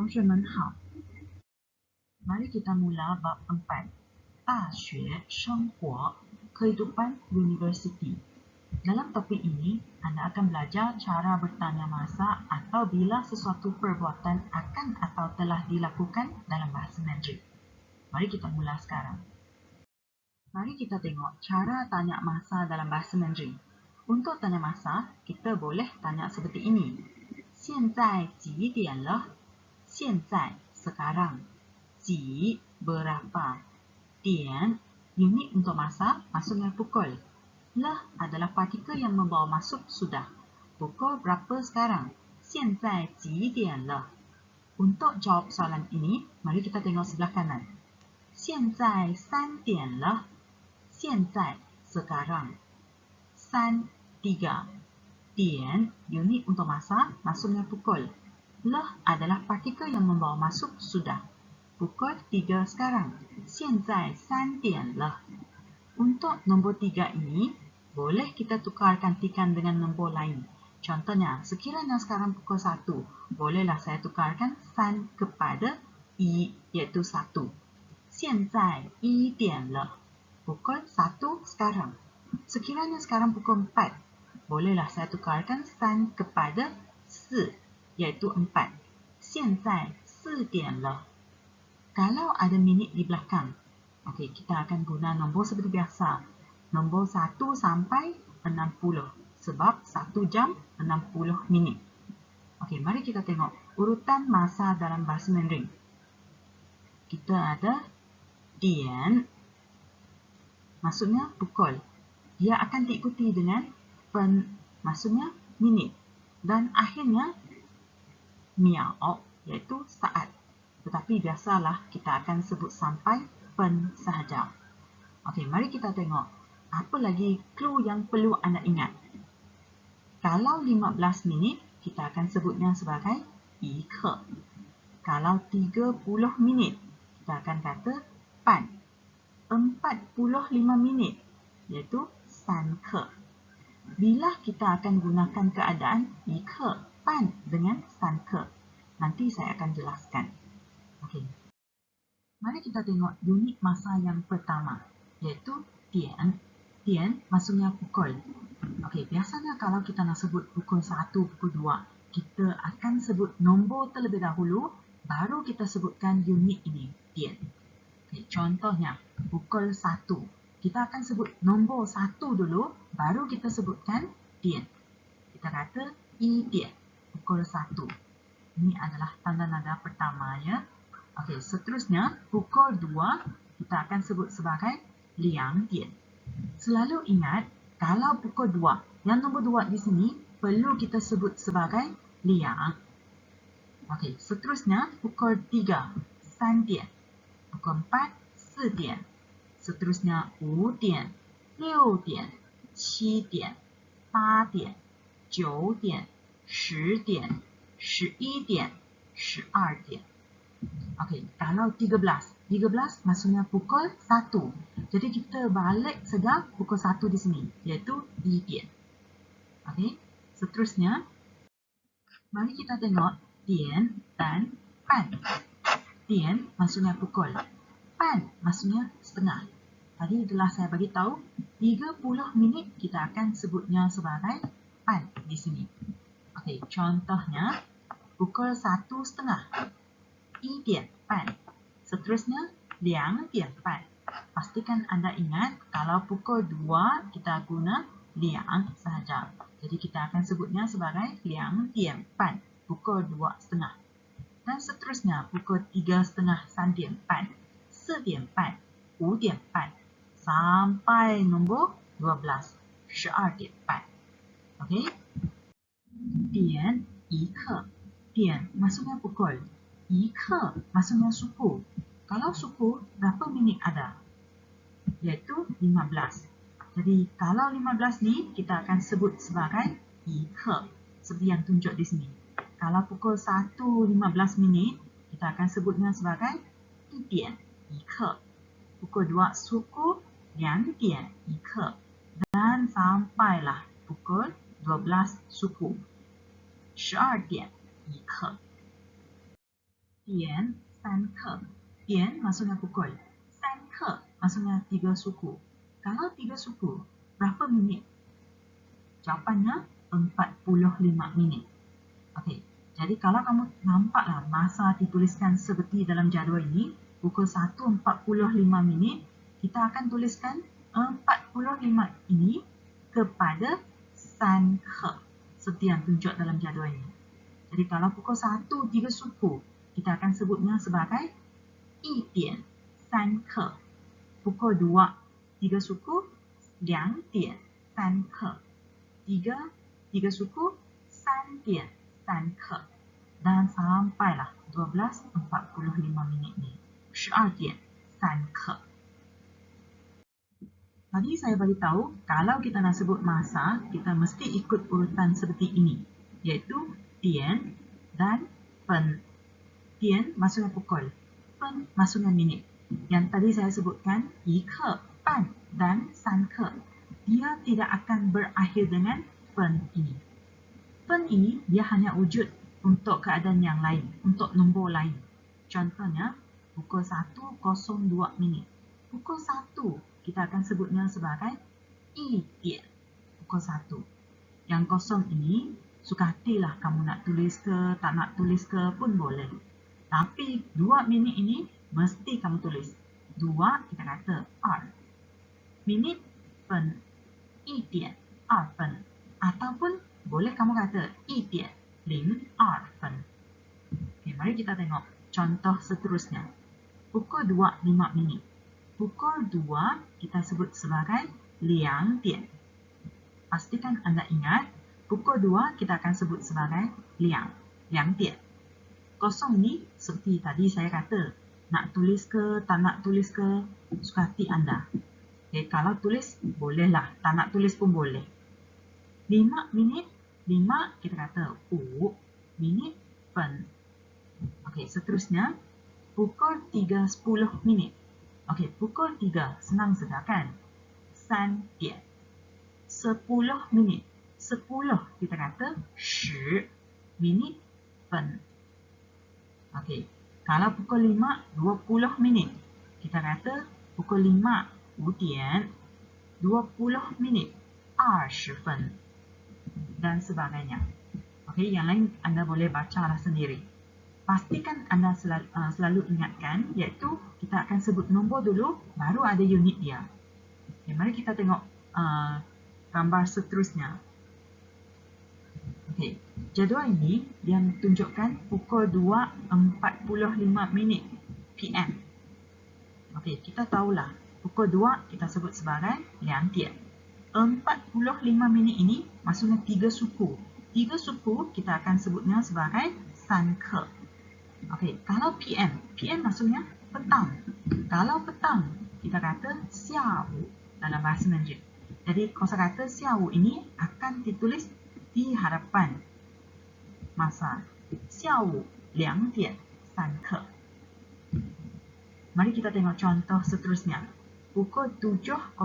同学们好, mari kita mula bab 4, 大学生活, kehidupan universiti. Dalam topik ini, anda akan belajar cara bertanya masa atau bila sesuatu perbuatan akan atau telah dilakukan dalam bahasa Mandarin. Mari kita mula sekarang. Mari kita tengok cara tanya masa dalam bahasa Mandarin. Untuk tanya masa, kita boleh tanya seperti ini. 现在几点了? 现在 sekarang. 几 berapa. 点 unit untuk masa, maksudnya pukul. Lah adalah partikel yang membawa maksud sudah. Pukul berapa sekarang? 现在几点了? Untuk jawab soalan ini, mari kita tengok sebelah kanan. 现在3点了. 现在 sekarang. 3 3. 点 unit untuk masa, maksudnya pukul. Lah adalah partikel yang membawa maksud sudah. Pukul 3 sekarang. 现在3点了. Untuk nombor 3 ini, boleh kita tukarkan tikan dengan nombor lain. Contohnya, sekiranya sekarang pukul 1, bolehlah saya tukarkan 3 kepada i, iaitu 1. 现在1点了. Pukul 1 sekarang. Sekiranya sekarang pukul 4, bolehlah saya tukarkan 3 kepada 4, iaitu 4. 现在4点了. Kalau ada minit di belakang, okey, kita akan guna nombor seperti biasa. Nombor 1 sampai 60. Sebab 1 jam 60 minit. Okey, mari kita tengok urutan masa dalam bahasa Mandarin. Kita ada dian, maksudnya pukul. Dia akan diikuti dengan pen, maksudnya minit. Dan akhirnya miao, iaitu saat. Tetapi biasalah kita akan sebut sampai pen sahaja. Okey, mari kita tengok apa lagi clue yang perlu anda ingat. Kalau 15 minit, kita akan sebutnya sebagai 一刻. Kalau 30 minit, kita akan kata 半. 45 minit, iaitu 3刻. Bila kita akan gunakan keadaan 一刻半 dengan 3刻, nanti saya akan jelaskan. Okey. Mari kita tengok unit masa yang pertama, iaitu dian. Dian maksudnya pukul. Okey, biasanya kalau kita nak sebut pukul 1, pukul 2, kita akan sebut nombor terlebih dahulu, baru kita sebutkan unit ini, dian. Okey, contohnya, pukul 1. Kita akan sebut nombor 1 dulu, baru kita sebutkan dian. Kita kata 1点, pukul 1. Ini adalah tanda nada pertama, ya. Okey, seterusnya pukul 2 kita akan sebut sebagai 2点. Selalu ingat kalau pukul 2, yang nombor 2 di sini perlu kita sebut sebagai 2. Okey, seterusnya pukul 3, 3点. Pukul 4, 4点. Seterusnya 5点, 6点, 7点, 8点, 9点, 10点, 11点, 12点. Okey, kalau 13 maksudnya pukul 1. Jadi kita balik saja pukul 1 di sini, iaitu 1点. Okey, seterusnya mari kita tengok dian dan pan. Dian maksudnya pukul. Pan maksudnya setengah. Tadi telah saya bagi tahu 30 minit kita akan sebutnya sebagai pan di sini. Okey, contohnya pukul 1:30. 1点半. Seterusnya 2点半. Pastikan anda ingat kalau pukul 2 kita guna 2 sahaja. Jadi kita akan sebutnya sebagai 2点半, pukul 2:30. Dan seterusnya pukul 3:30, 3点半, 4点半, 5点半, sampai nombor 12, 12点半. Okey? 点一刻. 点 maksudnya pukul. 一刻 maksudnya suku. Kalau suku, berapa minit ada? Iaitu 15. Jadi, kalau 15 ni, kita akan sebut sebagai 一刻. Seperti yang tunjuk di sini. Kalau pukul 1:15 minit, kita akan sebutnya sebagai 1点一刻. Pukul 2 suku, 2点一刻. Dan sampailah pukul 12 suku. 12点一刻.点3刻.点maksudnya pukul. 3刻 maksudnya 3 suku. Kalau 3 suku, berapa minit? Jawapannya 45 minit. Okey. Jadi kalau kamu nampaklah masa dituliskan seperti dalam jadual ini, pukul 1.45 minit, kita akan tuliskan 45 ini kepada 3刻, seperti yang tunjuk dalam jadual ini. Jadi kalau pukul 1, 3 suku, kita akan sebutnya sebagai 1点3刻. Pukul 2, 3 suku, 2点3刻. 3 suku, 3点3刻. Dan sampailah 12.45 minit ni. 12点3刻. Tadi saya beritahu, kalau kita nak sebut masa, kita mesti ikut urutan seperti ini. Iaitu dian dan pen. Dian maksudnya pukul. Pen maksudnya minit. Yang tadi saya sebutkan, 1刻, 半 dan 3刻. Dia tidak akan berakhir dengan pen ini. Pen ini, dia hanya wujud untuk keadaan yang lain, untuk nombor lain. Contohnya, pukul 1.02 minit. Pukul 1, kita akan sebutnya sebagai 1点. Pukul 1. Yang kosong ini, suka hatilah kamu nak tulis ke, tak nak tulis ke pun boleh. Tapi 2 minit ini, mesti kamu tulis. 2, kita kata 2. Minit, pen. 1点2分. Ataupun, boleh kamu kata 1点02分. Okay, mari kita tengok contoh seterusnya. Pukul 2.05 minit. Pukul 2 kita sebut sebagai 2点. Pastikan anda ingat, pukul 2 kita akan sebut sebagai 2点. Kosong ni seperti tadi saya kata, nak tulis ke, tak nak tulis ke, suka hati anda. Okay, kalau tulis, bolehlah. Tak nak tulis pun boleh. 5 minit, 5 kita kata 5 minit pen. Okey, seterusnya pukul 3.10 minit. Okey, pukul 3 senang saja kan? 3点. 10 minit. 10 kita kata 10 minit pen. Okey, kalau pukul 5 20 minit. Kita kata pukul 5 5点 20 minit 20分. Dan sebagainya. Okey, yang lain anda boleh bacalah sendiri. Pastikan anda selalu ingatkan, iaitu kita akan sebut nombor dulu, baru ada unit dia. Okay, mari kita tengok gambar seterusnya. Okay, jadual ini yang tunjukkan pukul 2.45 minit PM. Okay, kita tahulah, pukul 2 kita sebut sebagai 2点. 45 minit ini maksudnya 3 suku. 3 suku kita akan sebutnya sebagai 3刻. Okey, kalau PM, PM maksudnya petang. Kalau petang, kita kata 下午 dalam bahasa Mandarin. Jadi kosakata 下午 ini akan ditulis di hadapan masa. 下午2点3刻. Mari kita tengok contoh seterusnya. Pukul 7.05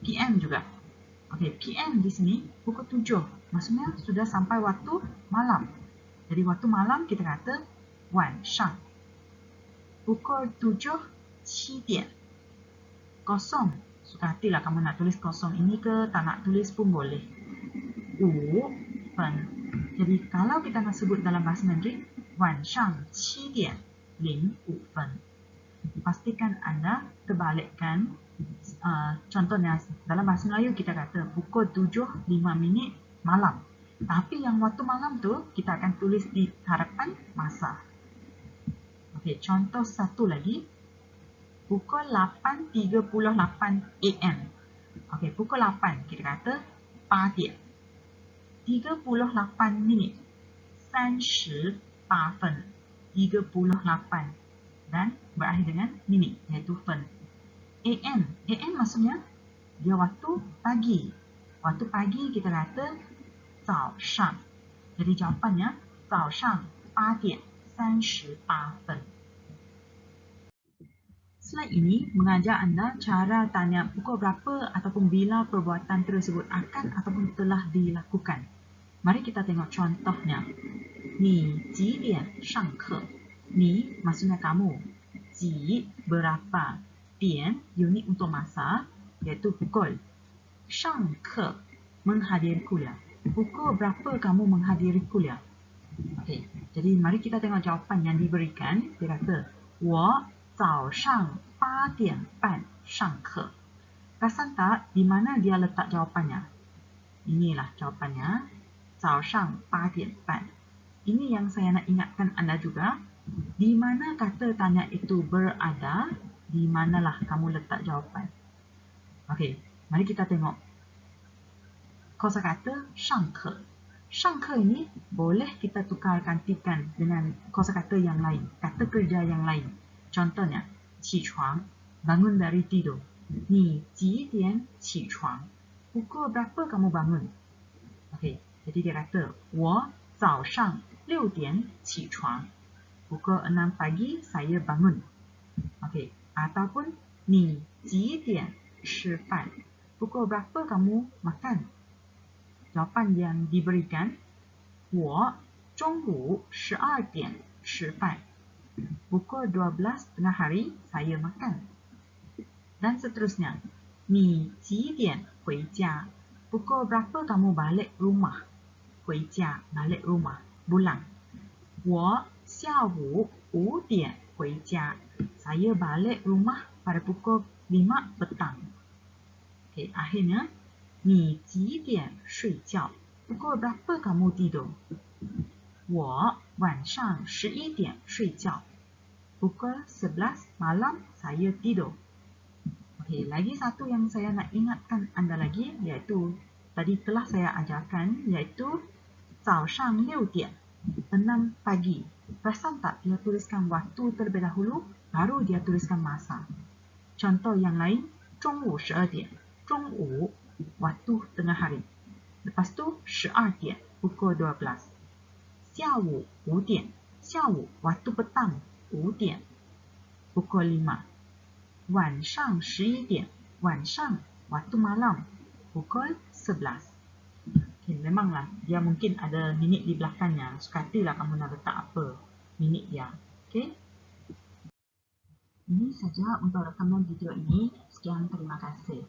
PM juga. Okey, PM di sini pukul 7. Maksudnya sudah sampai waktu malam. Jadi waktu malam kita kata 晚上. Pukul 7.7 点. Kosong. Suka hatilah kamu nak tulis kosong ini ke, tak nak tulis pun boleh. 5分. Jadi kalau kita nak sebut dalam bahasa Mandarin, 晚上7点05分. Pastikan anda terbalikkan. Contohnya dalam bahasa Melayu kita kata pukul 7.05 minit malam. Tapi yang waktu malam tu kita akan tulis di hadapan masa. Okey, contoh satu lagi. Pukul 8.38 AM. Okey, pukul 8 kita kata 8点. 38 minit. 38分. 38 dan berakhir dengan minit, iaitu fen. AM. AM maksudnya dia waktu pagi. Waktu pagi kita kata 早上. Jadi jawapannya 早上8点38分. Slide ini mengajar anda cara tanya pukul berapa ataupun bila perbuatan tersebut akan ataupun telah dilakukan. Mari kita tengok contohnya. 你几点上课? Ni maksudnya kamu. Ji berapa. Dian unit untuk masa iaitu pukul. Shang ke menghadiri kuliah. Pukul berapa kamu menghadiri kuliah? Okey, jadi mari kita tengok jawapan yang diberikan. Dia kata, 我早上8点半上课. Perasan tak di mana dia letak jawapannya? Inilah jawapannya. 早上8点半. Ini yang saya nak ingatkan anda juga. Di mana kata tanya itu berada, di manalah kamu letak jawapan. Okey, mari kita tengok. Kosakata 上课. 上课 ini boleh kita tukar gantikan dengan kosakata yang lain, kata kerja yang lain. Contohnya, 起床, bangun dari tidur. Ni 几点起床? Pukul berapa kamu bangun? Okey, jadi dia kata, 我早上6点起床. Pukul 6 pagi saya bangun. Okey, ataupun ni 几点吃饭? Pukul berapa kamu makan? Jawapan yang diberikan, 我中午12点吃饭. Pukul 12 tengah hari saya makan. Dan seterusnya, 你几点回家? Pukul berapa kamu balik rumah? 回家 balik rumah, pulang. 我下午5点回家. Saya balik rumah pada pukul 5 petang. Okey, akhirnya, 你几点睡觉? Pukul berapa kamu tidur? 我晚上11点睡觉. Pukul 11 malam saya tidur. Okey, lagi satu yang saya nak ingatkan anda lagi, iaitu tadi telah saya ajarkan, iaitu 早上6点, 6 pagi. Perasan tak dia tuliskan waktu terlebih dahulu, baru dia tuliskan masa. Contoh yang lain, 中午12点, 中午, waktu tengah hari. Lepas tu 12点, pukul 12. 下午5点, 下午, waktu petang, 5点, pukul 5. 晚上11点, 晚上, waktu malam, pukul 11. Okay, memanglah dia mungkin ada minit di belakangnya. Sukatilah kamu nak letak apa minit dia. Okay? Ini saja untuk rekaman video ini. Sekian, terima kasih.